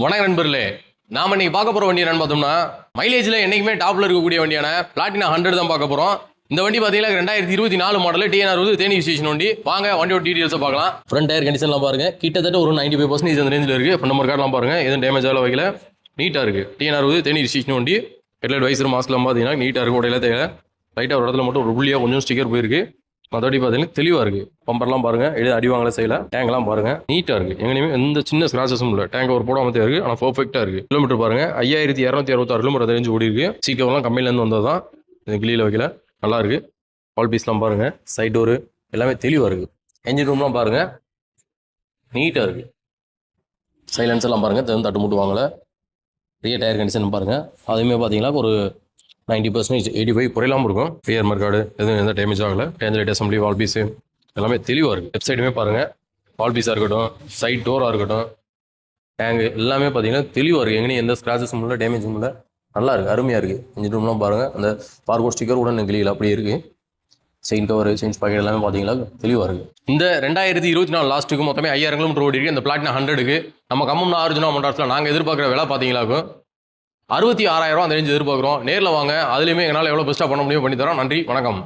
வணக்கம் நண்பர்களே. நாம இன்னைக்கு பார்க்க போற வண்டி என்னன்னு பார்த்தோம்னா மைலேஜ்ல என்னைக்குமே டாப்ல இருக்கக்கூடிய வண்டியான பிளாட்டினா 100 தான் பார்க்க போறோம். இந்த வண்டி பார்த்தீங்கன்னா 2024 மாடல் டிஎன்ஆர் தேனி ஸ்டேஷன் வண்டி. வாங்க வண்டியோட டீடைல்ஸை பார்க்கலாம். ஃப்ரண்ட் டயர் கண்டிஷன்லாம் பாருங்க, கிட்டத்தட்ட ஒரு 95% அந்த ரேஞ்சில் இருக்கு. ஃப்ரண்ட் நம்பர் கார்டெலாம் பாருங்க, எதுவும் டேமேஜ் ஆகல வைக்கல, நீட்டாக இருக்கு. டிஎன்ஆர் தேனி ஸ்டேஷன் வண்டி. ஹெட்லைட் வைசர் மாஸ்க்லாம் பார்த்தீங்கன்னா நீட்டாக இருக்கும். உடையில தேவை லைட்டாக ஒரு இடத்துல மட்டும் ஒரு புள்ளியாக கொஞ்சம் ஸ்டிக்கர் போயிருக்கு. மற்றபடி பார்த்தீங்கன்னா தெளிவாக இருக்குது. பம்பர்லாம் பாருங்கள், எது அடி வாங்கல செய்யல. டேங்க்லாம் பாருங்கள் நீட்டாக இருக்குது. எங்கேயுமே எந்த சின்ன ஸ்க்ராச்சஸும் இல்லை. டேங்க் ஒரு போடாமல் தான் இருக்குது, ஆனால் பர்ஃபெக்டாக இருக்குது. கிலோமீட்டர் பாருங்கள் 5266 கிலோமீட்டர் ரேஞ்சு ஓடி இருக்குது. சீட் கவர்லாம் கம்மியிலேருந்து வந்தது தான், இது கிளியில் வைக்கல. நல்லா இருக்குது. ஆல் பீஸ்லாம் பாருங்கள், சைட் டோரு எல்லாமே தெளிவாக இருக்குது. என்ஜின் ரூம்லாம் பாருங்கள் நீட்டாக இருக்குது. சைலன்ஸ் எல்லாம் பாருங்கள், தட்டு மூட்டு வாங்கலை. ரியர் டயர் கண்டிஷன் பாருங்கள், அதுவுமே பார்த்தீங்கன்னா ஒரு 90%, 85 குறையிலாமல் இருக்கும். பியர் மர்காடு எதுவும் எந்த டேமேஜ் ஆகலை. டேஞ்சலைட் அசம்பிளி, வால் பீஸு எல்லாமே தெளிவாக இருக்குது. வெப்சைட்டுமே பாருங்கள், வால் பீஸாக இருக்கட்டும், சைட் டோராக இருக்கட்டும், டேங்கு எல்லாமே பார்த்தீங்கன்னா தெளிவாக இருக்குது. எங்கேயும் எந்த ஸ்க்ராச்சஸும் இல்லை, டேமேஜும் இல்லை. நல்லா இருக்குது, அருமையாக இருக்குது. இன்ஜின் ரூம்லாம் பாருங்கள், அந்த பார்கோட் ஸ்டிக்கர் உடனே கிளியில் அப்படியே இருக்குது. செயின் கவர், செயின்ஸ் பாக்கெட் எல்லாமே பார்த்தீங்கன்னா தெளிவாக இருக்குது. இந்த 2024 லாஸ்ட்டுக்கு மொத்தமே 5000 கிலோமீட்டர் ஓடி இருக்குது. இந்த பிளாட்டினா 100க்கு நம்ம கம்மம்னா அர்ஜுனா மண்டாரத்தில் நாங்கள் எதிர்பார்க்குற விலை பார்த்தீங்களாக்கும் 66,000 அந்த ரேஞ்சு எதிர்பார்க்குறோம். நேரில் வாங்க, அதுலேயுமே எங்களால் எவ்வளோ பெஸ்ட்டாக பண்ண முடியும் பண்ணி தரோம். நன்றி, வணக்கம்.